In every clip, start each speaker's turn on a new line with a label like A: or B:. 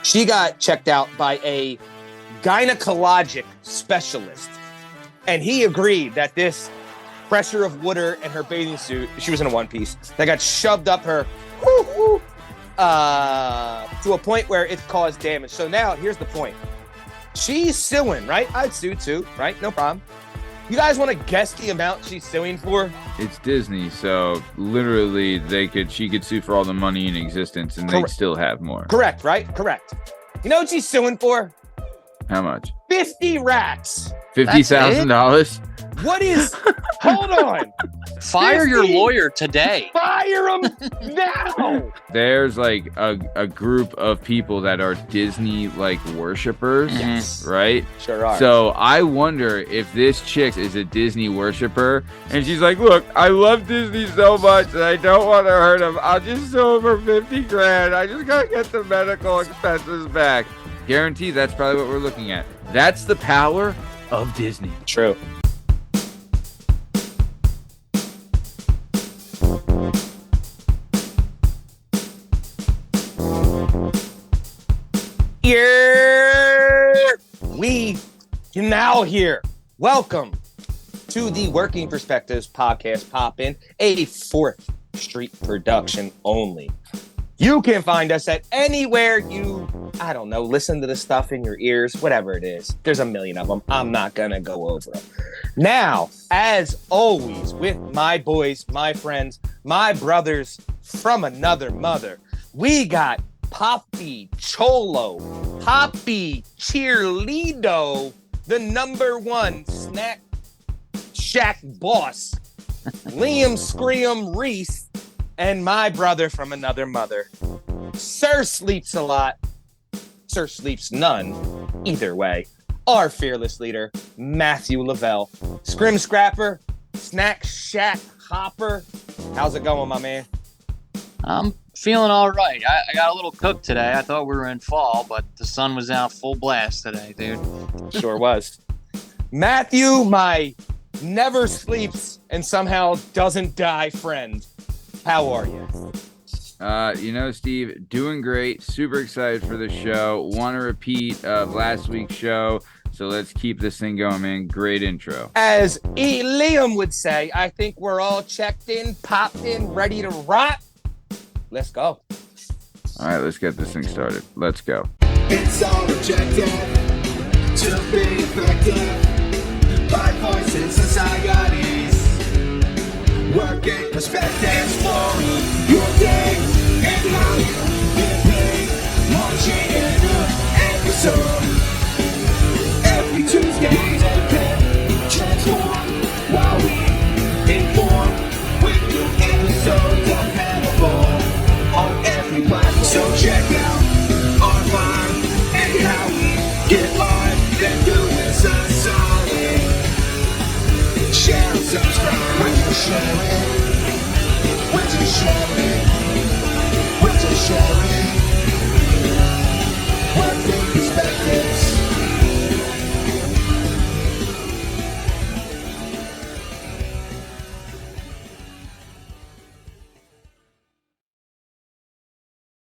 A: She got checked out by a gynecologic specialist, and he agreed that this pressure of water in her bathing suit, she was in a one piece, that got shoved up her to a point where it caused damage. So now here's the point. She's suing, right? I'd sue too, right? No problem. You guys want to guess the amount she's suing for?
B: It's Disney, so literally she could sue for all the money in existence and they'd still have more.
A: Correct, right? Correct. You know what she's suing for?
B: How much?
A: 50 rats.
B: $50,000?
A: What is? Hold on.
C: Fire your lawyer today.
A: Fire him now.
B: There's like a group of people that are Disney like worshipers,
A: Yes.
B: right?
A: Sure are.
B: So I wonder if this chick is a Disney worshiper and she's like, look, I love Disney so much and I don't want to hurt him. I'll just sue him for 50 grand. I just gotta get the medical expenses back. Guarantee that's probably what we're looking at. That's the power of Disney.
A: True. We are now here. Welcome to the Working Perspectives podcast pop-in, a 4th Street production only. You can find us at anywhere you, listen to the stuff in your ears, whatever it is. There's a million of them. I'm not going to go over them. Now, as always, with my boys, my friends, my brothers from another mother, we got Poppy Cholo, Poppy Cheerleado, the #1 snack shack boss, Liam Scream Reese, and my brother from another mother. Sir sleeps a lot, Sir sleeps none. Either way, our fearless leader, Matthew Lavelle, Scrim Scrapper, Snack Shack Hopper. How's it going, my man?
C: I'm feeling all right. I got a little cooked today. I thought we were in fall, but the sun was out full blast today, dude.
A: Sure was. Matthew, my never sleeps and somehow doesn't die friend. How are you?
B: Steve, doing great. Super excited for the show. Want to repeat of last week's show. So let's keep this thing going, man. Great intro.
A: As Liam would say, I think we're all checked in, popped in, ready to rock. Let's go.
B: All right, let's get this thing started. Let's go.
D: It's all objective to be effective by voices and societies. Working perspectives for your day and how you get paid. Launching a new episode every Tuesday. Transform while we inform with new episodes available on every platform. So check out online and how we get on. Then do us a solid. Share and subscribe. We're just sharing. We're just sharing. We're just sharing. Working perspectives.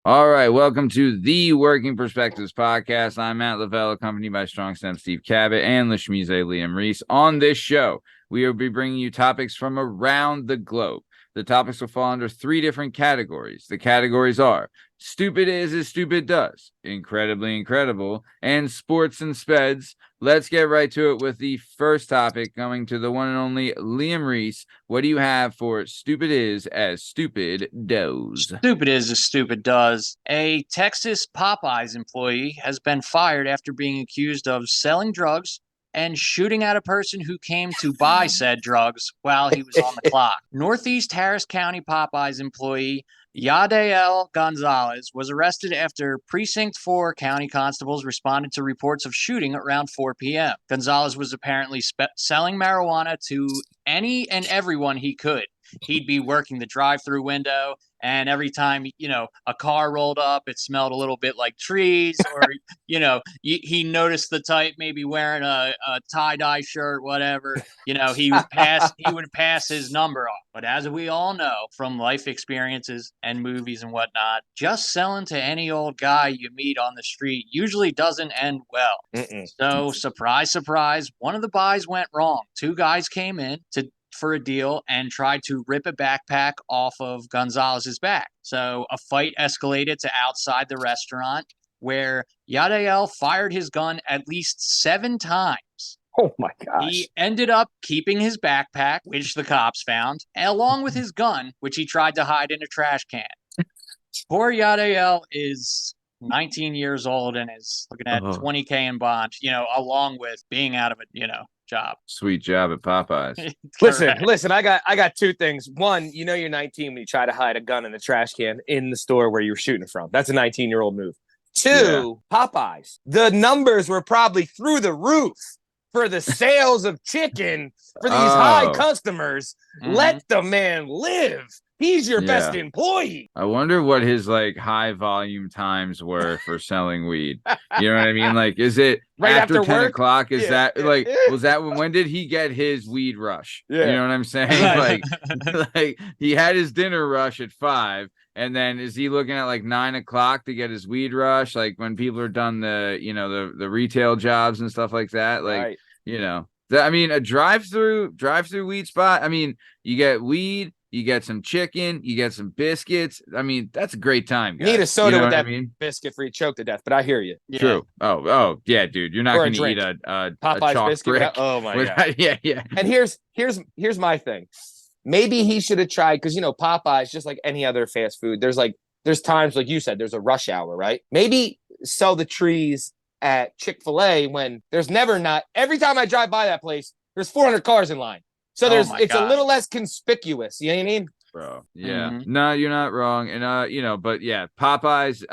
B: All right, welcome to the Working Perspectives podcast. I'm Matt Lavelle, accompanied by Strong Stem Steve Cabot and Lashmize Liam Reese. On this show, we will be bringing you topics from around the globe. The topics will fall under 3 different categories. The categories are Stupid Is as Stupid Does, Incredibly Incredible, and Sports and Speds. Let's get right to it with the first topic, going to the one and only Liam Reese. What do you have for Stupid Is as Stupid Does?
C: Stupid is as stupid does. A Texas Popeyes employee has been fired after being accused of selling drugs and shooting at a person who came to buy said drugs while he was on the clock. Northeast Harris County Popeyes employee Yadiel Gonzalez was arrested after Precinct 4 county constables responded to reports of shooting around 4 p.m. Gonzalez was apparently selling marijuana to any and everyone he could. he'd be working the drive-through window, and every time, a car rolled up, it smelled a little bit like trees, or, he noticed the type maybe wearing a tie-dye shirt, whatever, he would pass his number off. But as we all know from life experiences and movies and whatnot, just selling to any old guy you meet on the street usually doesn't end well. So surprise, surprise, one of the buys went wrong. Two guys came in for a deal and tried to rip a backpack off of Gonzalez's back. So a fight escalated to outside the restaurant, where Yadiel fired his gun at least 7 times.
A: Oh my gosh.
C: He ended up keeping his backpack, which the cops found, along with his gun, which he tried to hide in a trash can. Poor Yadiel is 19 years old and is looking at $20K in bond, along with being out of a, job.
B: Sweet job at Popeyes.
A: Listen, I got 2 things. One, you're 19 when you try to hide a gun in the trash can in the store where you were shooting from. That's a 19-year-old move. 2, Popeyes. The numbers were probably through the roof for the sales of chicken for these high customers. Let the man live. He's your best employee.
B: I wonder what his high volume times were for selling weed. You know what I mean? Is it
A: right
B: after 10
A: work?
B: o'clock? Is that was that when did he get his weed rush?
A: Yeah.
B: You know what I'm saying? He had his dinner rush at 5. And then is he looking at 9 o'clock to get his weed rush? When people are done the retail jobs and stuff like that.
A: Right.
B: A drive-through weed spot. You get weed. You get some chicken, you get some biscuits. That's a great time, guys.
A: Need a soda with that biscuit for you choke to death, but I hear you.
B: Yeah. True. Oh, yeah, dude. You're not going to eat a
A: Popeyes
B: chalk
A: biscuit.
B: brick.
A: Oh my god.
B: Yeah.
A: And here's my thing. Maybe he should have tried, because Popeyes, just like any other fast food, there's times, like you said, there's a rush hour, right? Maybe sell the trees at Chick-fil-A when there's never not. Every time I drive by that place, there's 400 cars in line. So it's a little less conspicuous. You know what I mean?
B: Bro. Yeah. No, you're not wrong. And but yeah, Popeyes,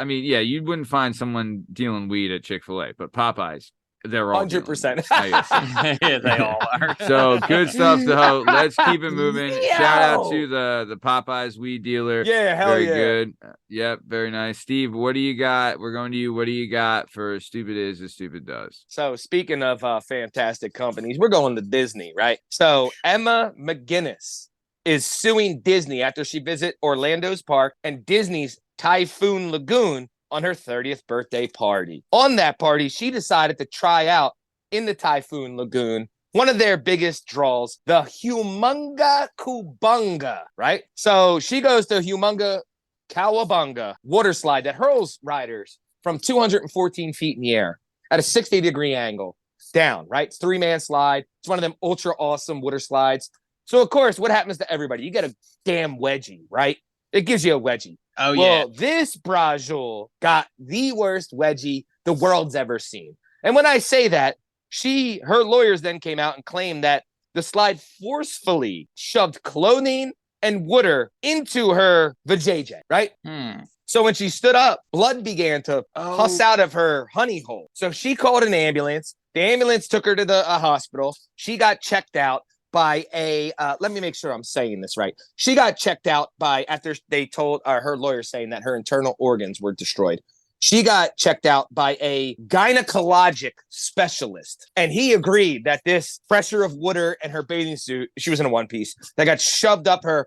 B: you wouldn't find someone dealing weed at Chick-fil-A, but Popeyes, they're all
A: 100%.
C: Yeah, they all are.
B: So good stuff, though. Let's keep it moving. Shout out to the Popeyes weed dealer.
A: Yeah, hell
B: very
A: yeah.
B: good. Yep, very nice. Steve, what do you got? We're going to you. What do you got for Stupid Is as Stupid Does?
A: So speaking of fantastic companies, we're going to Disney, right? So Emma McGuiness is suing Disney after she visit Orlando's park and Disney's Typhoon Lagoon on her 30th birthday party. On that party, she decided to try out in the Typhoon Lagoon one of their biggest draws, the Humunga Kubunga, right? So she goes to Humunga Cowabunga water slide that hurls riders from 214 feet in the air at a 60-degree angle down, right? It's 3-man slide. It's one of them ultra awesome water slides. So, of course, what happens to everybody? You get a damn wedgie, right? It gives you a wedgie.
C: Oh, yeah.
A: Well, this Brajul got the worst wedgie the world's ever seen. And when I say that, her lawyers then came out and claimed that the slide forcefully shoved clothing and water into her vajayjay, right? So when she stood up, blood began to pus out of her honey hole. So she called an ambulance. The ambulance took her to the hospital. She got checked out by let me make sure I'm saying this right. She got checked out after they told her lawyer saying that her internal organs were destroyed. She got checked out by a gynecologic specialist, and he agreed that this pressure of water and her bathing suit, she was in a one-piece, that got shoved up her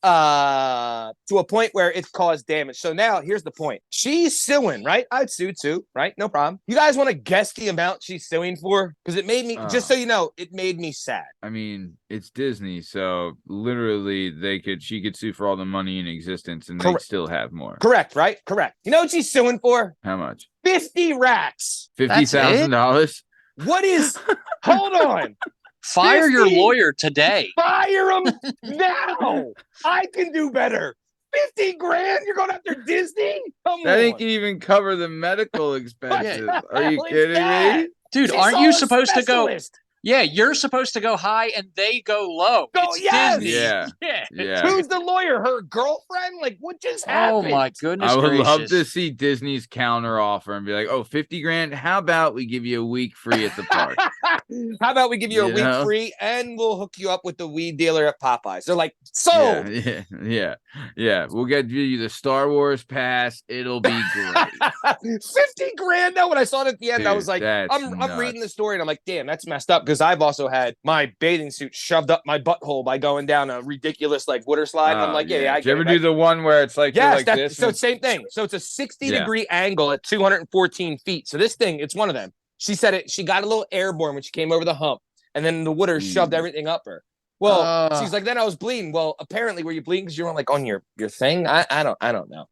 A: to a point where it caused damage. So now here's the point. She's suing, right? I'd sue too, right? No problem. You guys want to guess the amount she's suing for? Because it made me, just so you know, it made me sad.
B: It's Disney, so literally she could sue for all the money in existence and they'd still have more.
A: Correct, right? Correct. You know what she's suing for?
B: How much?
A: 50 racks.
B: $50,000?
A: What is, hold on.
C: Fire your lawyer today.
A: Fire him now. I can do better. 50 grand? You're going after Disney? Come
B: that
A: on.
B: ain't gonna even cover the medical expenses. Are you kidding me?
C: Dude, aren't you supposed to go? Yeah, you're supposed to go high and they go low. It's
A: yes!
C: Disney.
B: Yeah.
C: Yeah.
A: Who's the lawyer? Her girlfriend? Like, what just
C: Oh
A: happened?
C: my goodness
B: I would
C: gracious.
B: love to see Disney's counter offer and be like, oh, 50 grand. How about we give you a week free at the park?
A: How about we give you a
B: You
A: week
B: know?
A: free and we'll hook you up with the weed dealer at Popeyes? They're like, sold.
B: Yeah. We'll get you the Star Wars pass. It'll be great.
A: 50 grand though. When I saw it at the end, I was
B: Dude,
A: like,
B: that's
A: I'm
B: nuts.
A: reading the story and I'm like, damn, that's messed up. Because I've also had my bathing suit shoved up my butthole by going down a ridiculous like water slide. And I'm like, yeah, I
B: Did you ever
A: get it.
B: do the one where it's like,
A: Yes,
B: you're like
A: that's
B: this?
A: so
B: and-
A: same thing. So it's a 60-degree angle at 214 feet. So this thing, it's one of them. She said it. She got a little airborne when she came over the hump, and then the water shoved everything up her. Well, she's like, then I was bleeding. Well, apparently, were you bleeding because you were like on your thing? I don't know.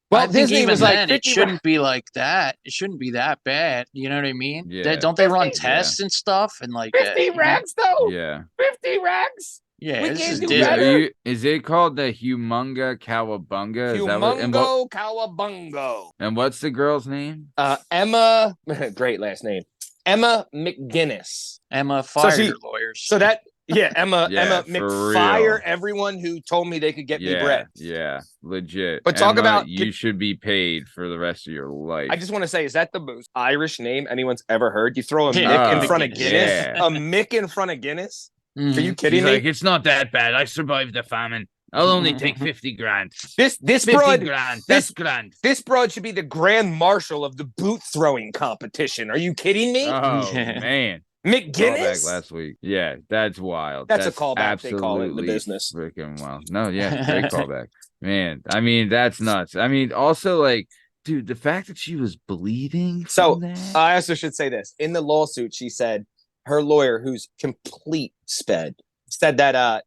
A: Well,
C: I think
A: Disney
C: even
A: was like,
C: then, it
A: 50
C: shouldn't be like that. It shouldn't be that bad. You know what I mean?
B: Yeah.
C: Don't they run
A: 50?
C: tests and stuff and like
A: 50 racks though.
B: Yeah.
A: 50 racks.
C: Yeah,
A: We
C: this
A: can't
C: is
A: do
C: Disney.
A: better.
B: Is it called the Humunga Cowabunga? Is that what,
A: Humongo Cowabungo.
B: and what's the girl's name?
A: Emma, great last name. Emma McGuiness.
C: Emma fired
A: she-
C: her lawyers.
A: So that, yeah, Emma
B: Yeah, for
A: McFire
B: real.
A: everyone who told me they could get me bread.
B: Yeah, legit.
A: But talk
B: Emma,
A: about-
B: you should be paid for the rest of your life.
A: I just want to say, is that the most Irish name anyone's ever heard? You throw a
C: Yeah.
A: Mick in
B: Oh,
A: front of Guinness?
B: yeah.
A: A Mick in front of Guinness? Are
C: Mhm.
A: you kidding
B: She's
A: me?
B: like, it's not that bad. I survived the famine. I'll only take 50 grand.
A: This
B: 50
A: broad,
B: grand.
A: this-
B: That's grand.
A: this broad should be the grand marshal of the boot throwing competition. Are you kidding me?
B: Oh,
C: Yeah.
B: man. Callback
A: McGuinness?
B: last week. Yeah, that's wild.
A: That's a callback, they call it in the
B: absolutely
A: business.
B: Freaking wild. No, yeah, great callback. Man, I mean, that's nuts. I mean, also, like, dude, the fact that she was bleeding.
A: So,
B: from that?
A: I also should say this. In the lawsuit, she said her lawyer, who's complete sped, said that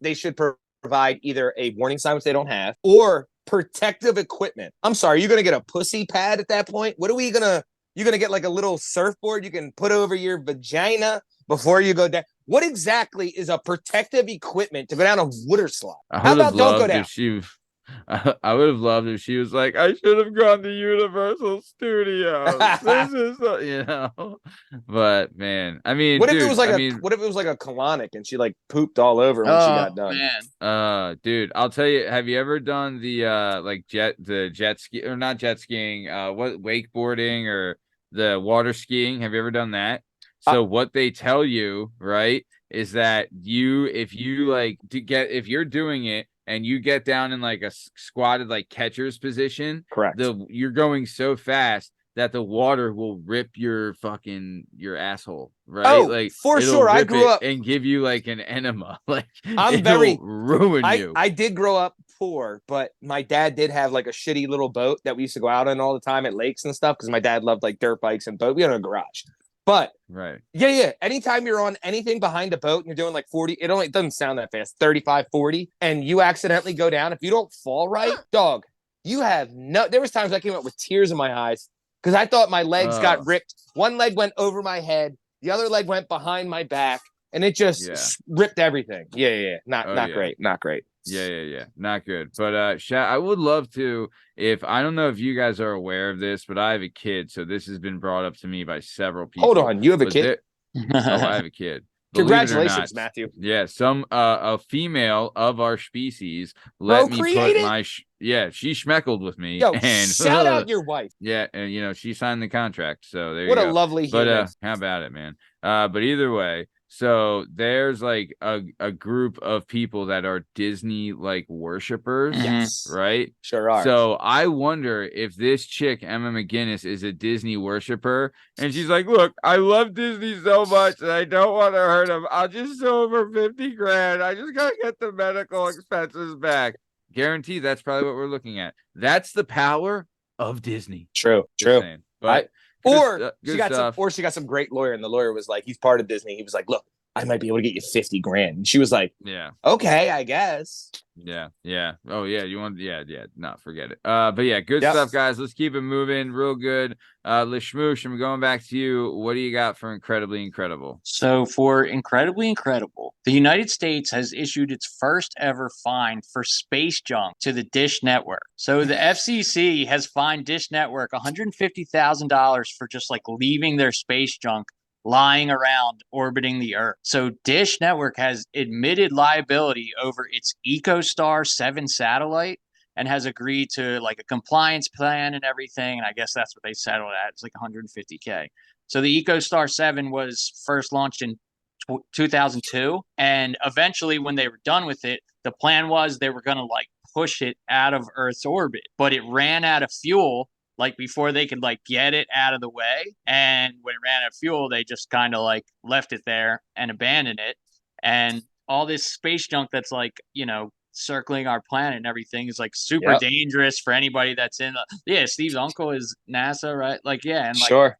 A: they should provide either a warning sign, which they don't have, or protective equipment. I'm sorry, you're gonna get a pussy pad at that point? What are we gonna you're gonna get like a little surfboard you can put over your vagina before you go down? What exactly is a protective equipment to go down a water slide? How about don't go down?
B: I would have loved if she was like, I should have gone to Universal Studios. This is, but man, I mean,
A: What if
B: dude,
A: it was like
B: I
A: a
B: mean,
A: what if it was like a colonic and she like pooped all over when she got done?
C: Man.
B: dude, I'll tell you, have you ever done the jet ski or not jet skiing, what wakeboarding or the water skiing? Have you ever done that? So what they tell you, right, is that if you're doing it and you get down in like a squatted like catcher's position,
A: Correct.
B: you're going so fast that the water will rip your asshole, right?
A: Oh,
B: like
A: for
B: it'll
A: sure. I
B: rip
A: grew
B: it
A: up
B: and give you like an enema. Like
A: I'm
B: ruin you.
A: I did grow up poor, but my dad did have like a shitty little boat that we used to go out in all the time at lakes and stuff because my dad loved like dirt bikes and boat. We had a garage. But
B: Right.
A: yeah. Anytime you're on anything behind a boat and you're doing like 40, it doesn't sound that fast, 35, 40, and you accidentally go down. If you don't fall right, dog, there was times I came up with tears in my eyes because I thought my legs got ripped. One leg went over my head. The other leg went behind my back and it just ripped everything. Yeah. Not great. Not great.
B: Yeah. Not good. But I would love to, I don't know if you guys are aware of this, but I have a kid, so this has been brought up to me by several people.
A: Hold on, you have a
B: But
A: kid?
B: I have a kid. Believe it or
A: Congratulations,
B: not.
A: Matthew.
B: Yeah, a female of our species let me put
A: Procreated?
B: she schmeckled with me.
A: Yo,
B: and
A: shout out your wife.
B: Yeah, and she signed the contract. So there
A: What
B: you
A: a
B: go.
A: lovely human.
B: But how about it, man? But either way, so there's like a group of people that are Disney like worshipers,
A: Yes.
B: right?
A: Sure are.
B: So I wonder if this chick, Emma McGuiness, is a Disney worshiper. And she's like, look, I love Disney so much and I don't want to hurt him. I'll just sue him for 50 grand. I just got to get the medical expenses back. Guarantee that's probably what we're looking at. That's the power of Disney.
A: True.
B: Just saying. But
A: Or
B: good
A: she got
B: stuff.
A: she got some great lawyer, and the lawyer was like, he's part of Disney. He was like, look, I might be able to get you 50 grand. And she was like,
B: Yeah.
A: okay, I guess.
B: Yeah. Oh yeah, you want no, forget it. But yeah, good
A: Yep.
B: stuff, guys. Let's keep it moving real good. Lishmoosh, I'm going back to you. What do you got for incredibly incredible?
C: So for incredibly incredible, the United States has issued its first ever fine for space junk to the Dish Network. So the FCC has fined Dish Network $150,000 for just like leaving their space junk lying around orbiting the Earth. So Dish Network has admitted liability over its EcoStar 7 satellite and has agreed to like a compliance plan and everything. And I guess that's what they settled at. It's like $150K. So the EcoStar 7 was first launched in 2002. And eventually when they were done with it, the plan was they were going to like push it out of Earth's orbit, but it ran out of fuel like before they could like get it out of the way. And when it ran out of fuel, they just kind of like left it there and abandoned it. And all this space junk that's like, circling our planet and everything is like super dangerous for anybody that's in Steve's uncle is NASA, right? Like, yeah. And like,
A: sure.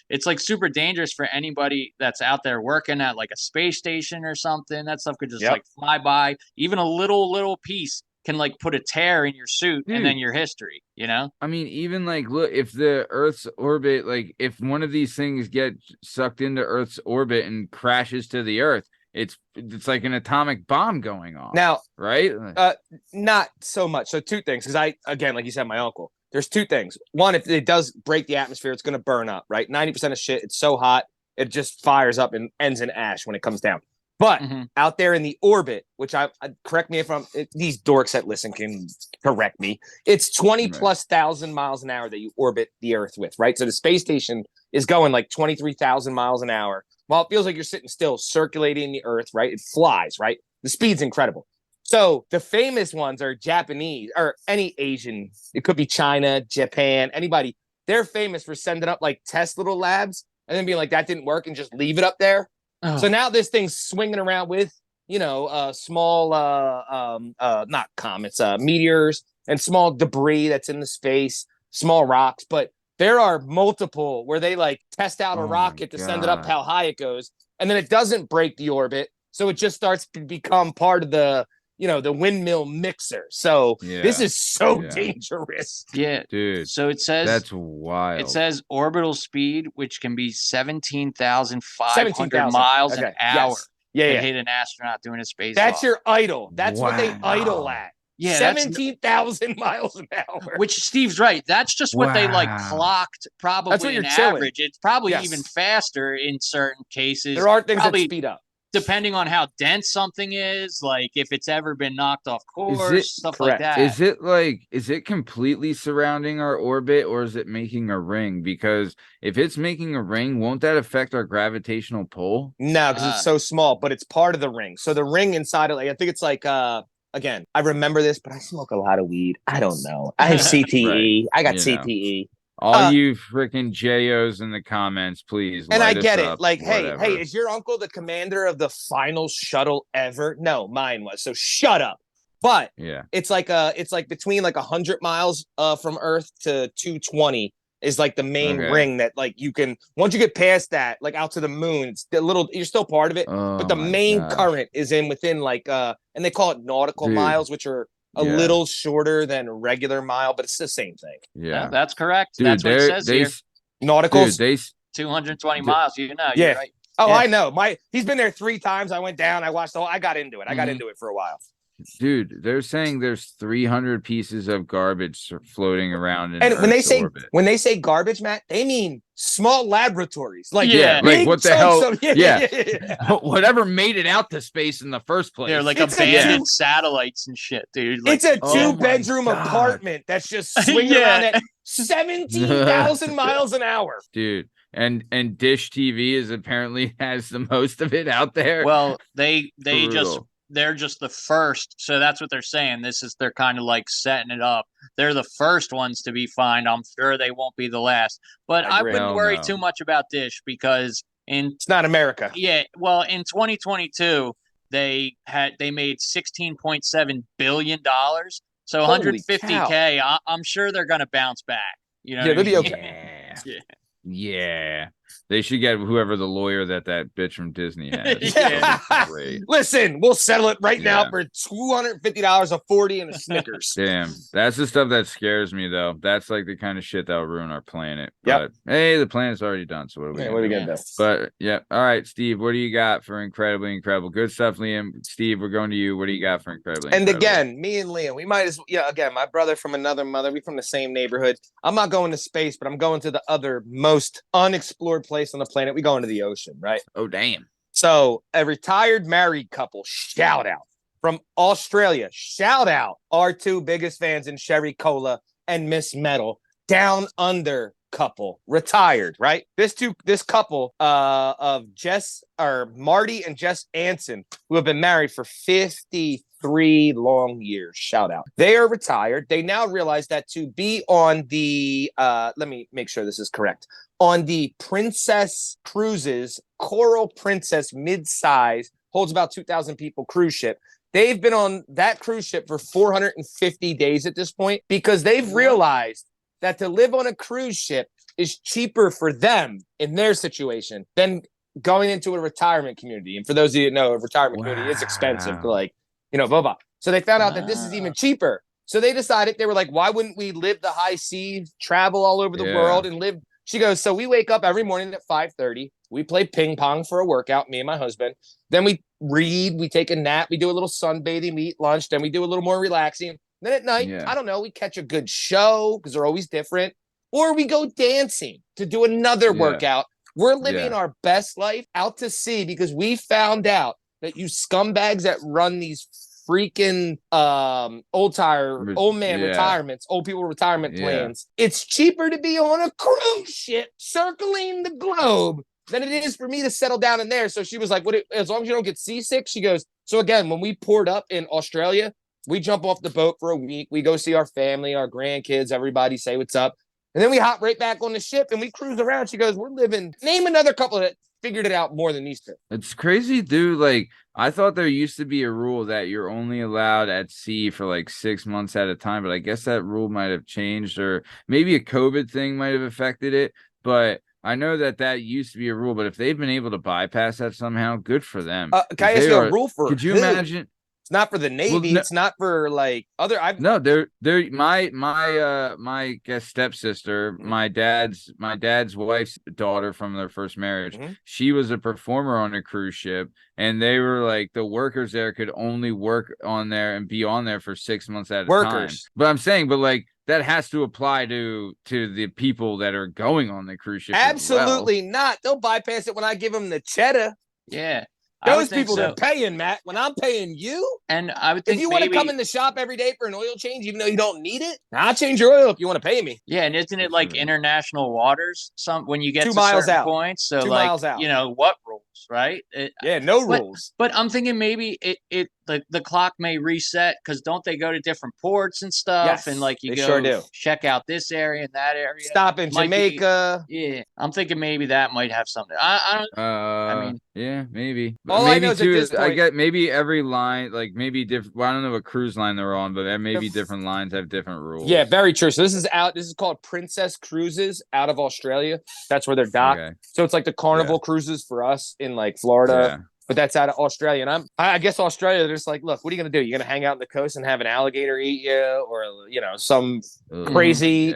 C: It's like super dangerous for anybody that's out there working at like a space station or something. That stuff could just like fly by. Even a little piece can like put a tear in your suit and then your history, I
B: mean, even like, look, if the Earth's orbit, like if one of these things get sucked into Earth's orbit and crashes to the Earth, it's like an atomic bomb going off
A: now,
B: right?
A: Not so much. So two things, because again, like you said, my uncle, there's two things. One, if it does break the atmosphere, it's going to burn up, right? 90% of shit, it's so hot, it just fires up and ends in ash when it comes down. But out there in the orbit, which I correct me if these dorks that listen can correct me. It's 20,000+ miles an hour that you orbit the Earth with, right? So the space station is going like 23,000 miles an hour. While it feels like you're sitting still, circulating the Earth, right? It flies, right? The speed's incredible. So the famous ones are Japanese or any Asian. It could be China, Japan, anybody. They're famous for sending up like test little labs and then being like, that didn't work and just leave it up there. Oh. So now this thing's swinging around with, small, not comets, meteors and small debris that's in the space, small rocks. But there are multiple where they like test out a rocket to send it up how high it goes. And then it doesn't break the orbit. So it just starts to become part of the, the windmill mixer. So this is so dangerous.
C: Yeah,
B: dude.
C: So it says
B: that's wild.
C: It says orbital speed, which can be 17,500 miles an hour.
A: Yes.
C: Hit an astronaut doing a spacewalk.
A: That's your idle. That's what they idle at.
C: Yeah,
A: 17,000 miles an hour.
C: Which Steve's right. That's just what they like clocked. Probably
A: that's what you're
C: average. It's probably even faster in certain cases.
A: There are things that speed up.
C: Depending on how dense something is, like if it's ever been knocked off course, stuff like that.
B: Is it completely surrounding our orbit or is it making a ring? Because if it's making a ring, won't that affect our gravitational pull?
A: No, because it's so small, but it's part of the ring. So the ring inside of I think it's like again, I remember this, but I smoke a lot of weed. I don't know. I have CTE. I got CTE.
B: All you freaking JOs in the comments, please.
A: And I get it. Like, hey, is your uncle the commander of the final shuttle ever? No, mine was. So shut up. But it's like between like 100 miles from Earth to 220 is like the main ring that like you can, once you get past that, like out to the moon, it's a little, you're still part of it. But the main current is within like and they call it nautical miles, which are a little shorter than a regular mile, but it's the same thing.
C: Yeah, that's correct. Dude, that's what it says here.
A: Nauticals,
C: 220 miles. You're right.
A: Oh, I know. He's been there 3 times. I went down. I watched I got into it. I got into it for a while.
B: Dude, they're saying there's 300 pieces of garbage floating around in
A: and
B: orbit.
A: When they say garbage, Matt, they mean small laboratories. Like
B: like what the hell? Whatever made it out to space in the first place.
C: They're like abandoned satellites and shit, dude. Like,
A: it's a 2-bedroom apartment that's just swinging around at 17,000 miles an hour,
B: dude. And Dish TV is apparently has the most of it out there.
C: Well, they're just the first. So that's what they're saying. They're kind of like setting it up. They're the first ones to be fined. I'm sure they won't be the last. But I wouldn't worry too much about Dish because
A: it's not America.
C: Yeah. Well, in 2022, they made $16.7 billion. So $150K. I'm sure they're going to bounce back.
A: They'll be okay.
B: Yeah. They should get whoever the lawyer that bitch from Disney has.
A: Listen, we'll settle it right now for $250, a 40, and a Snickers.
B: Damn, that's the stuff that scares me, though. That's like the kind of shit that will ruin our planet.
A: Yep.
B: But hey, the planet's already done. So what are we
A: gonna do?
B: But yeah, all right, Steve. What do you got for incredibly incredible? Good stuff, Liam. Steve, we're going to you. What do you got for incredibly?
A: And again, me and Liam, we might as again, my brother from another mother. We from the same neighborhood. I'm not going to space, but I'm going to the other most unexplored favorite place on the planet. We go into the ocean, right?
B: Oh, damn.
A: So a retired married couple, shout out from Australia. Shout out our two biggest fans in Sherry Cola and Miss Metal. Down under couple, retired, right? This couple of Marty and Jess Anson, who have been married for 53 long years. Shout out. They are retired. They now realize that to be on the let me make sure this is correct. On the Princess Cruises, Coral Princess mid-size, holds about 2,000 people cruise ship. They've been on that cruise ship for 450 days at this point because they've realized that to live on a cruise ship is cheaper for them in their situation than going into a retirement community. And for those of you that know, a retirement community is expensive, blah, blah. So they found out that this is even cheaper. So they decided, they were like, why wouldn't we live the high seas, travel all over the world and live? She goes, so we wake up every morning at 5:30. We play ping pong for a workout, me and my husband. Then we read, we take a nap, we do a little sunbathing, we eat lunch, then we do a little more relaxing. Then at night, I don't know, we catch a good show because they're always different. Or we go dancing to do another workout. We're living our best life out to sea because we found out that you scumbags that run these freaking old people retirement plans. It's cheaper to be on a cruise ship circling the globe than it is for me to settle down in there. So she was like, as long as you don't get seasick, she goes, so again, when we poured up in Australia, we jump off the boat for a week. We go see our family, our grandkids, everybody say what's up. And then we hop right back on the ship and we cruise around. She goes, we're living. Name another couple that figured it out more than these two.
B: It's crazy, dude. Like, I thought there used to be a rule that you're only allowed at sea for like 6 months at a time, but I guess that rule might have changed, or maybe a COVID thing might have affected it. But I know that used to be a rule, but if they've been able to bypass that somehow, good for them.
A: Can I ask you a rule for
B: Could you
A: who?
B: imagine?
A: It's not for the Navy. It's not for like other.
B: They're my guess stepsister, my dad's wife's daughter from their first marriage. Mm-hmm. She was a performer on a cruise ship, and they were like the workers there could only work on there and be on there for 6 months at a time. But I'm saying, like that has to apply to the people that are going on the cruise ship.
A: Absolutely not. They'll bypass it when I give them the cheddar.
C: Yeah.
A: Those people are paying, Matt. When I'm paying you,
C: and I would think
A: if you want to come in the shop every day for an oil change, even though you don't need it, I'll change your oil if you want to pay me.
C: Yeah, and isn't it like international waters? When you get
A: 2
C: to
A: miles
C: certain
A: out
C: points, so
A: 2
C: like
A: miles out.
C: What rules, right?
A: No rules.
C: But I'm thinking maybe the clock may reset because don't they go to different ports and stuff?
A: Yes,
C: and like you go
A: sure do.
C: Check out this area and that area.
A: Stop in Jamaica.
C: I'm thinking maybe that might have something. I don't. I mean,
B: yeah, maybe.
A: All
B: maybe
A: I know
B: too
A: is
B: I get maybe every line, like maybe different. Well, I don't know what cruise line they're on, but maybe different lines have different rules.
A: Yeah, very true. So this is called Princess Cruises out of Australia. That's where they're docked. Okay. So it's like the Carnival cruises for us in like Florida. But that's out of Australia. And I guess Australia, they're just like, look, what are you going to do? You're going to hang out on the coast and have an alligator eat you, or, some crazy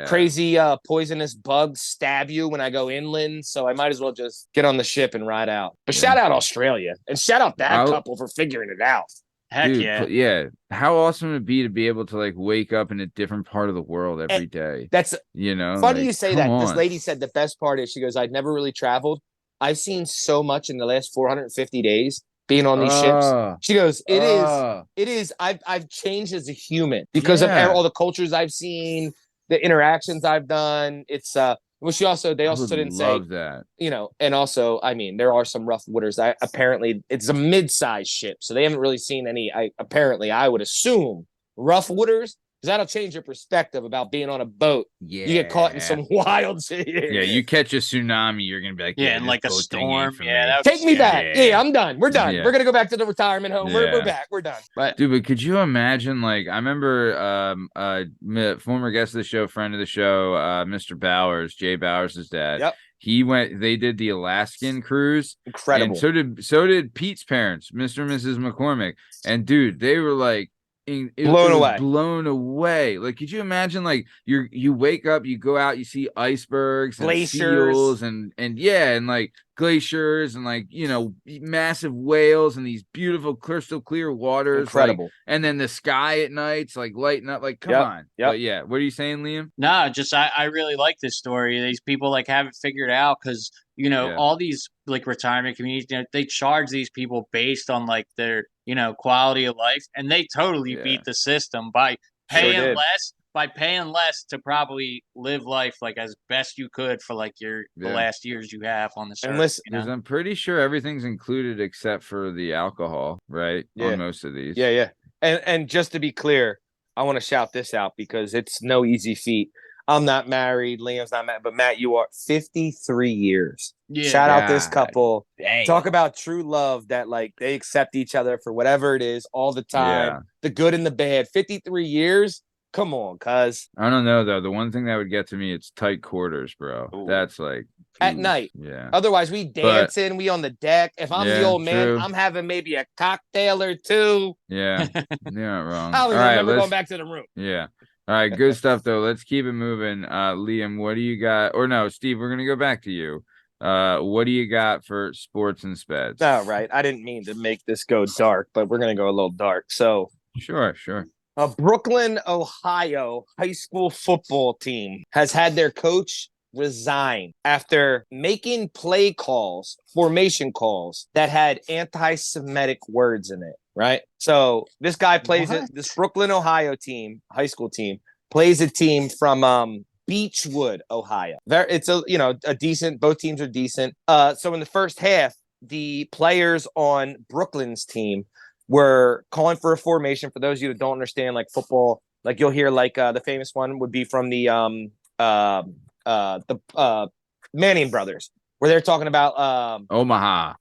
A: poisonous bug stab you when I go inland. So I might as well just get on the ship and ride out. But shout out Australia, and shout out that couple for figuring it out.
C: Heck
B: yeah. How awesome would it be to be able to like wake up in a different part of the world every day?
A: That's funny like, you say that. This lady said the best part is, she goes, I'd never really traveled. I've seen so much in the last 450 days being on these ships. She goes, it is. I've changed as a human because of all the cultures I've seen, the interactions I've done. It's they also didn't say
B: that,
A: and also, I mean, there are some rough waters. Apparently it's a mid-sized ship, so they haven't really seen any. I would assume rough waters. Because that'll change your perspective about being on a boat. Yeah. You get caught in some wild shit.
B: Yeah, you catch a tsunami, you're going to be like,
C: and like a storm.
A: Take me back. Yeah, I'm done. We're done. Yeah. We're going to go back to the retirement home. Yeah. We're back. We're done.
B: But could you imagine, like, I remember former guest of the show, friend of the show, Mr. Bowers, Jay Bowers' dad. Yep. They did the Alaskan cruise.
A: Incredible.
B: And so did Pete's parents, Mr. and Mrs. McCormick. And dude, they were like, blown away. Like, could you imagine, like, you wake up, you go out, you see icebergs and
A: glaciers
B: seals and like glaciers and like, massive whales and these beautiful crystal clear waters.
A: Incredible.
B: And then the sky at night's like lighting up. Like, come on.
A: Yep.
B: But yeah, what are you saying, Liam?
C: No, just I really like this story. These people like have it figured out because all these like retirement communities, they charge these people based on like their quality of life, and they totally beat the system by paying less. By paying less to probably live life like as best you could for like the last years you have on the
A: And
C: earth.
A: listen,
B: Because I'm pretty sure everything's included except for the alcohol, right?
A: Yeah.
B: On most of these.
A: Yeah. And just to be clear, I want to shout this out because it's no easy feat. I'm not married. Liam's not married. But Matt, you are 53 years.
C: Yeah.
A: Shout out this couple.
B: Dang.
A: Talk about true love that like they accept each other for whatever it is all the time.
B: Yeah.
A: The good and the bad. 53 years. Come on, cuz.
B: I don't know though. The one thing that would get to me, it's tight quarters, bro.
A: Ooh.
B: That's like
A: At night.
B: Yeah.
A: Otherwise, we dancing, we on the deck. If I'm the old man,
B: true.
A: I'm having maybe a cocktail or two.
B: Yeah. You're not wrong.
A: I always
B: All right,
A: remember
B: let's-
A: going back to the room.
B: Yeah. All right, good stuff though. Let's keep it moving. Liam, what do you got? Or no, Steve, we're gonna go back to you. What do you got for sports and speds?
A: All right. I didn't mean to make this go dark, but we're gonna go a little dark. So
B: Sure.
A: a Brooklyn, Ohio high school football team has had their coach resign after making formation calls that had anti-Semitic words in it, right? So this guy plays this Brooklyn, Ohio team, high school team, plays a team from Beechwood, Ohio. It's a decent, both teams are decent. So in the first half, the players on Brooklyn's team were calling for a formation. For those of you that don't understand like football, like you'll hear like the famous one would be from the Manning brothers, where they're talking about
B: Omaha.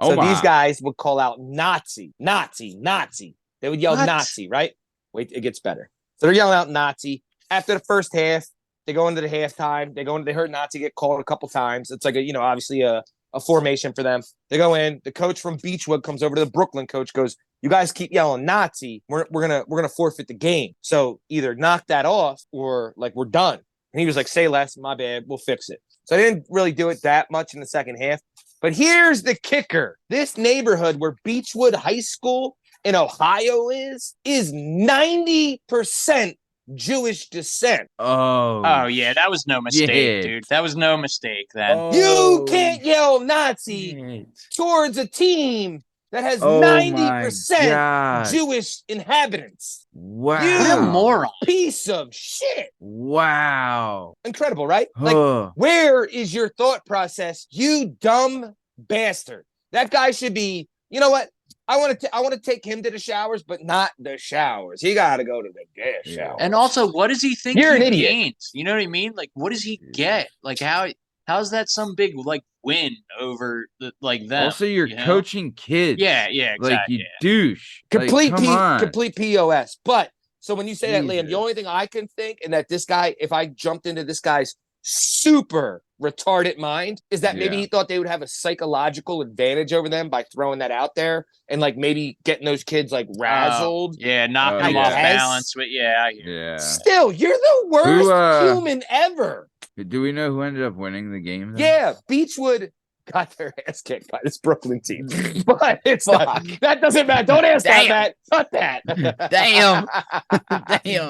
A: So these guys would call out Nazi. They would yell Nazi, right? Wait, it gets better. So they're yelling out Nazi. After the first half, they go into the halftime. They heard Nazi get called a couple times. It's like obviously a formation for them. They go in. The coach from Beechwood comes over to the Brooklyn coach, goes, "You guys keep yelling Nazi. We're gonna forfeit the game. So either knock that off or like we're done." And he was like, "Say less. My bad. We'll fix it." So they didn't really do it that much in the second half. But here's the kicker: this neighborhood where Beechwood High School in Ohio is 90% Jewish descent.
C: Oh yeah, that was no mistake, dude. That was no mistake then.
A: You can't yell Nazi towards a team that has 90% Jewish inhabitants.
B: Wow.
C: What a moron.
A: Piece of shit.
B: Wow.
A: Incredible, right? Like, where is your thought process, you dumb bastard? That guy should be, you know what? I want to take him to the showers, but not the showers. He got to go to the gas shower.
C: And also, what does he think
A: You're
C: he
A: an idiot.
C: gains? You know what I mean? Like, what does he get? Like, how's that some big like win over like them?
B: Also, you're coaching kids.
C: Yeah, exactly.
B: Like you douche.
A: Complete
B: like,
A: complete POS. But so when you say that, Liam, the only thing I can think, and that this guy, if I jumped into this guy's super retarded mind, is that maybe he thought they would have a psychological advantage over them by throwing that out there and like maybe getting those kids like razzled.
C: Knock them off balance. But I hear.
A: Still, you're the worst human ever.
B: Do we know who ended up winning the game? Then?
A: Yeah, Beechwood got their ass kicked by this Brooklyn team. But it's not, that doesn't matter. Don't ask that. Cut that.
B: Damn.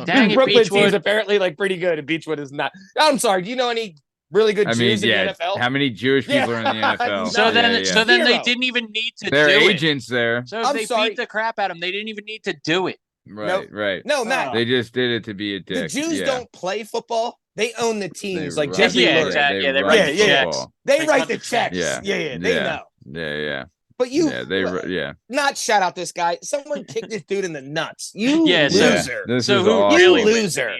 C: Dang it,
A: Brooklyn
C: Beechwood.
A: team's apparently like pretty good, and Beechwood is not. I'm sorry. Do you know any really good Jews in the NFL?
B: How many Jewish people are in the NFL?
C: So then
A: Zero.
C: they didn't even need to
B: They're
C: do
B: agents there.
C: it. So if
A: I'm
C: they
A: sorry.
C: beat the crap out of them, they didn't even need to do it.
B: Right.
A: No, Matt.
B: They just did it to be a dick.
A: The Jews don't play football. They own the teams, like
B: run-
A: Jeffrey
C: Yeah,
A: Lurie.
C: exactly.
B: They
C: They
B: run
C: write the checks.
B: football.
A: They
C: They
A: write
C: cut
A: the
C: the
A: checks.
B: checks.
A: Yeah, they know.
B: Yeah.
A: But you, not shout out this guy. Someone kicked this dude in the nuts. You loser.
B: This
C: So
B: is
C: who
B: awesome.
C: really
A: You
C: wins
A: loser.
C: in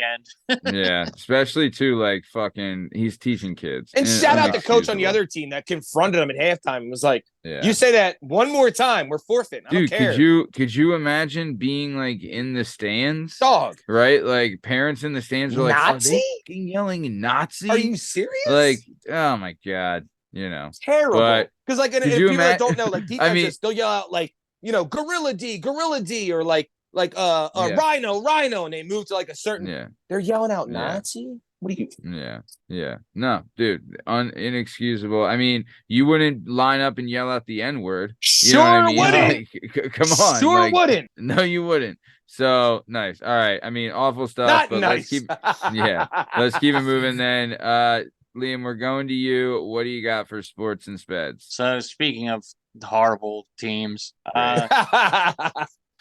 C: the end?
B: Yeah, especially too like fucking. He's teaching kids.
A: And shout out the coach on the
B: unexcusable.
A: other team that confronted him at halftime and was like,
B: Yeah.
A: "You say that one more time, we're forfeiting." I
B: Dude,
A: don't care.
B: could you imagine being like in the stands?
A: Dog.
B: Right? Like parents in the stands are like,
A: Nazi?
B: "Are they fucking yelling Nazi?"
A: Are you serious?
B: like, oh my god, you know.
A: terrible.
B: But
A: Because like if
B: could you
A: people that don't know, like
B: I mean-
A: defenses, they'll yell out like, Gorilla D, or like
B: Yeah.
A: Rhino, and they move to like a certain.
B: Yeah.
A: They're yelling out
B: Yeah.
A: Nazi. What do you?
B: Yeah. No, dude, inexcusable. I mean, you wouldn't line up and yell out the N-word. You know what I mean?
A: Wouldn't.
B: Like, come on.
A: Sure
B: like,
A: wouldn't.
B: No, you wouldn't. So nice. All right. I mean, awful stuff,
A: Not
B: but
A: nice.
B: let's keep it moving then. Liam, we're going to you. What do you got for sports and speds?
C: So speaking of horrible teams,
B: Right.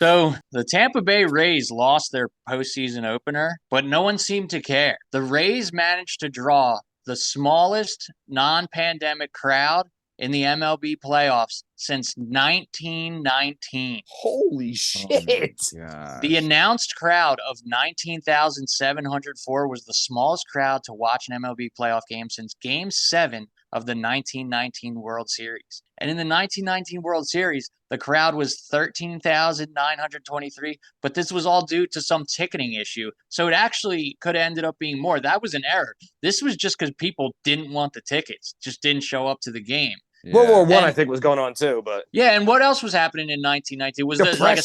C: so the Tampa Bay Rays lost their postseason opener, but no one seemed to care. The Rays managed to draw the smallest non-pandemic crowd in the MLB playoffs since 1919.
A: Holy shit.
C: The announced crowd of 19,704 was the smallest crowd to watch an MLB playoff game since Game 7 of the 1919 World Series. And in the 1919 World Series, the crowd was 13,923, but this was all due to some ticketing issue. So it actually could have ended up being more. That was an error. This was just because people didn't want the tickets, just didn't show up to the game.
B: Yeah.
A: World War I, I think, was going on too, but
C: yeah. And what else was happening in 1919? Was there like a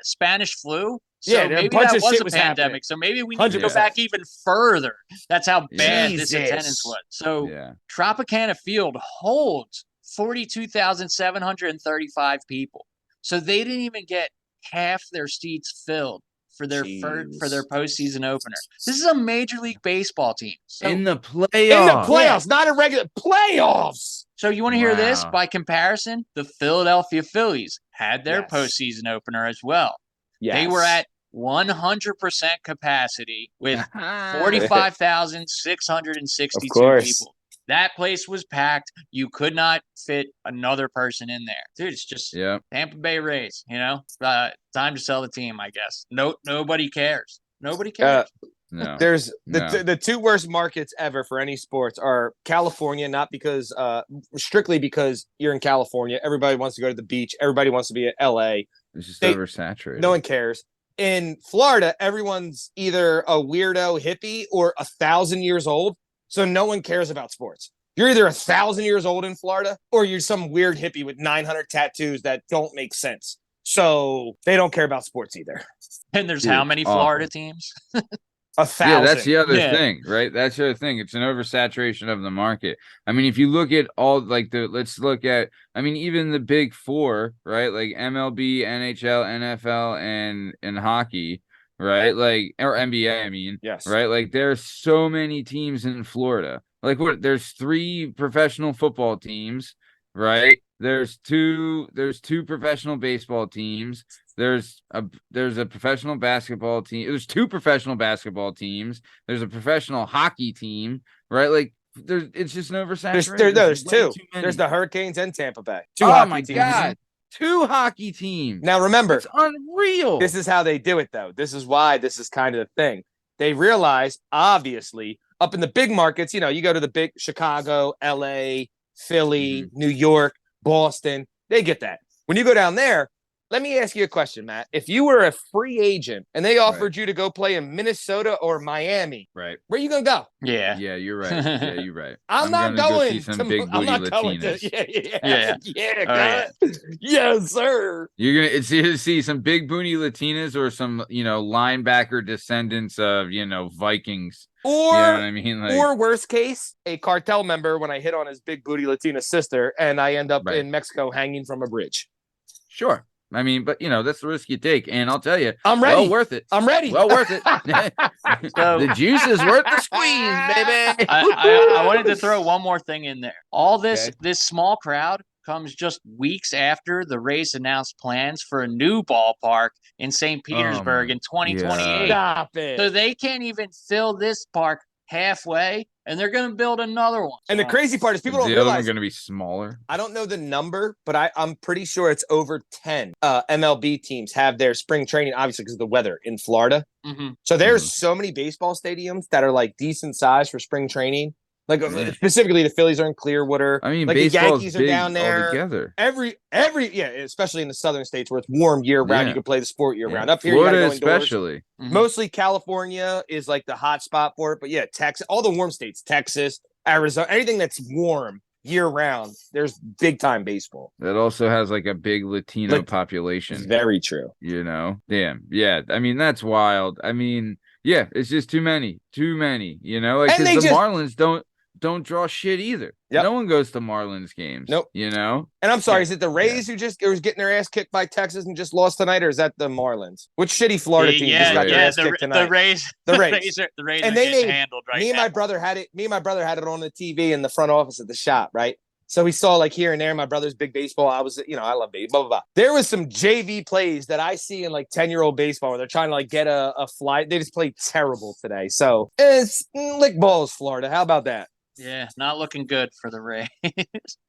C: Spanish flu? So
A: yeah,
C: maybe that was a pandemic. Happening. So maybe we need to go back even further. That's how bad this attendance was. So Tropicana Field holds 42,735 people. So they didn't even get half their seats filled for their postseason opener. This is a Major League Baseball team. So,
B: in the playoffs,
A: not a regular playoffs.
C: So you want to hear this? By comparison, the Philadelphia Phillies had their postseason opener as well. Yes. They were at 100% capacity with 45,662 people. That place was packed. You could not fit another person in there. Dude, it's just Tampa Bay Rays, time to sell the team, I guess. Nobody cares. Nobody cares.
B: No.
A: There's the two worst markets ever for any sports are California, not because strictly because you're in California. Everybody wants to go to the beach. Everybody wants to be at LA.
B: It's just oversaturated.
A: No one cares. In Florida, everyone's either a weirdo hippie or 1,000 years old. So no one cares about sports. You're either 1,000 years old in Florida or you're some weird hippie with 900 tattoos that don't make sense. So they don't care about sports either.
C: And there's how many Florida teams?
A: 1,000.
B: Yeah, that's the other thing, right? That's the other thing. It's an oversaturation of the market. I mean, if you look at all let's look at, even the big four, right? Like MLB, NHL, NFL, and hockey, right? Like, or NBA,
A: yes.
B: Right? Like, there's so many teams in Florida. Like, there's 3 professional football teams, right? There's two professional baseball teams. There's a professional basketball team. There's 2 professional basketball teams. There's a professional hockey team, right? Like, it's just an oversaturation.
A: There's 2. There's the Hurricanes and Tampa Bay. 2
B: hockey
A: hockey
B: my
A: teams.
B: God. 2 hockey teams.
A: Now remember,
B: it's unreal.
A: This is how they do it, though. This is why this is kind of the thing. They realize, obviously, up in the big markets, you go to the big Chicago, LA, Philly, New York, Boston. They get that. When you go down there, let me ask you a question, Matt. If you were a free agent and they offered you to go play in Minnesota or Miami,
B: right?
A: Where are you gonna go?
C: Yeah,
B: you're right. Yeah, you're right.
A: I'm not going.
B: See some big booty Latinas.
A: Yeah. Yes, sir.
B: You're gonna see some big booty Latinas or some linebacker descendants of Vikings.
A: Or,
B: you know what I mean?
A: Or worst case, a cartel member when I hit on his big booty Latina sister and I end up in Mexico hanging from a bridge.
B: Sure. But that's the risk you take. And I'll tell you,
A: I'm ready.
B: Well worth it.
A: I'm ready.
B: Well worth it. The juice is worth the squeeze, baby.
C: I wanted to throw one more thing in there. All this small crowd comes just weeks after the Rays announced plans for a new ballpark in St. Petersburg in 2028.
A: Stop it.
C: So they can't even fill this park halfway, and they're going to build another one.
A: And the crazy part is people don't
B: realize the other one's going to be smaller.
A: I don't know the number, but I'm pretty sure it's over 10 MLB teams have their spring training, obviously because of the weather in Florida. So there's so many baseball stadiums that are like decent size for spring training. Like specifically, the Phillies are in Clearwater. Like the Yankees are down there.
B: Altogether.
A: Every especially in the southern states where it's warm year round, you can play the sport year round. Up here,
B: Florida
A: you gotta go
B: especially.
A: Mostly California is like the hot spot for it, but Texas, all the warm states, Texas, Arizona, anything that's warm year round, there's big time baseball.
B: That also has like a big Latino population.
A: Very true.
B: Damn. Yeah. That's wild. Yeah, it's just too many. You know, like
A: And they
B: because the
A: just-
B: Marlins don't draw shit either.
A: Yep.
B: No one goes to Marlins games.
A: Nope.
B: You know,
A: And I'm sorry, is it the Rays who just was getting their ass kicked by Texas and just lost tonight, or is that the Marlins? Which shitty Florida team just got their ass kicked tonight?
C: The Rays.
A: The Rays.
C: The Rays
A: And
C: are
A: they
C: getting
A: made
C: handled right
A: me and
C: now.
A: my brother had it. Me and my brother had it on the TV in the front office at the shop, right? So we saw like here and there. My brother's big baseball. I was, I love baseball. Blah, blah, blah. There was some JV plays that I see in like 10-year-old baseball where they're trying to like get a fly. They just played terrible today. So it's lick balls, Florida. How about that?
C: Yeah, not looking good for the Rays.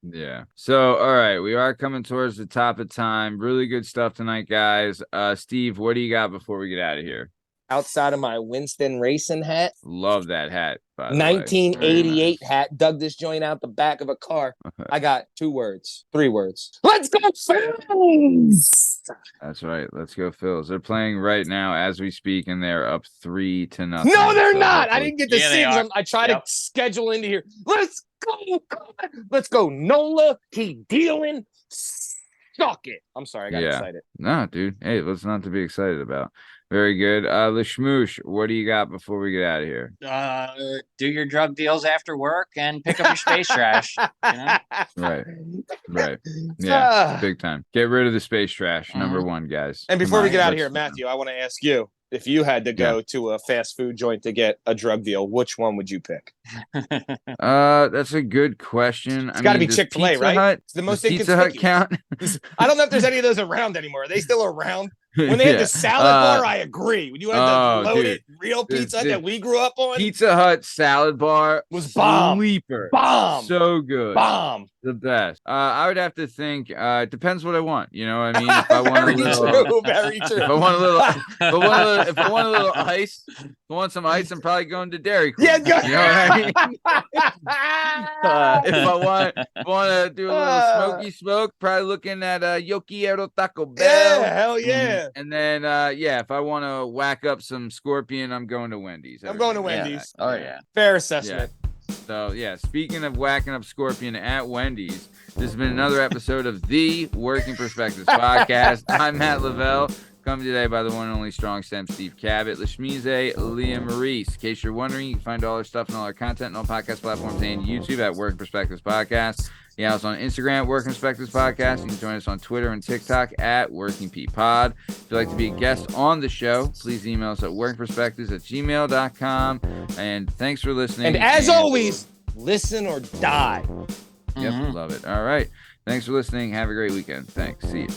B: yeah. So, all right, we are coming towards the top of time. Really good stuff tonight, guys. Steve, what do you got before we get out of here?
A: Outside of my Winston Racing hat,
B: Love that hat. By the way.
A: 1988 hat, dug this joint out the back of a car. I got 3 words. Let's go, Phils!
B: That's right. Let's go, Phils. They're playing right now as we speak, and they're up 3-0.
A: No, they're
B: So
A: not. I
B: hopefully-
A: didn't get to
C: Yeah,
A: see
C: they are.
A: them. I tried to schedule into here. Let's go. Let's go. Nola, he dealing. Suck it. I'm sorry. I got excited.
B: No, dude. Hey, what's not to be excited about? Very good. Lashmoosh, what do you got before we get out of here?
C: Do your drug deals after work and pick up your space trash. You know?
B: Right. Yeah, big time. Get rid of the space trash. Number one, guys.
A: And
B: Come
A: before we
B: on,
A: get out of
B: let's-
A: here, Matthew, I want to ask you, if you had to go to a fast food joint to get a drug deal, which one would you pick?
B: That's a good question.
A: It's got to be Chick-fil-A, right? It's the most
B: Pizza Hut
A: inconspicuous.
B: count?
A: I don't know if there's any of those around anymore. Are they still around? When they had the salad bar, I agree. When you had the loaded real pizza that we grew up on,
B: Pizza Hut salad bar
A: was bomb.
B: Sleeper.
A: Bomb.
B: So good.
A: Bomb.
B: The best. I would have to think. It depends what I want. You know what I mean? If I want
A: Very
B: a little,
A: very true.
B: if I want a little, if I want a little ice, if I want some ice, I'm probably going to Dairy Queen.
A: Yeah, go.
B: You know what I mean? If I want to do a little smoky smoke, probably looking at Yokiero Taco Bell.
A: Yeah, hell yeah.
B: And then if I want to whack up some Scorpion, I'm going to Wendy's.
A: I'm going to
B: Everybody.
A: Wendy's.
C: Oh yeah.
A: Fair assessment.
B: So, speaking of whacking up Scorpion at Wendy's, this has been another episode of the Working Perspectives Podcast. I'm Matt Lavelle, coming today by the one and only Strong Stem Steve Cabot, Lashmize, Liam Reese. In case you're wondering, you can find all our stuff and all our content on all podcast platforms and YouTube at Working Perspectives Podcast. Yeah, I was on Instagram at Working Perspectives Podcast. You can join us on Twitter and TikTok at Working P Pod. If you'd like to be a guest on the show, please email us at workingperspectives@gmail.com. And thanks for listening.
A: And as always, listen or die.
B: Yep, love it. All right. Thanks for listening. Have a great weekend. Thanks. See you.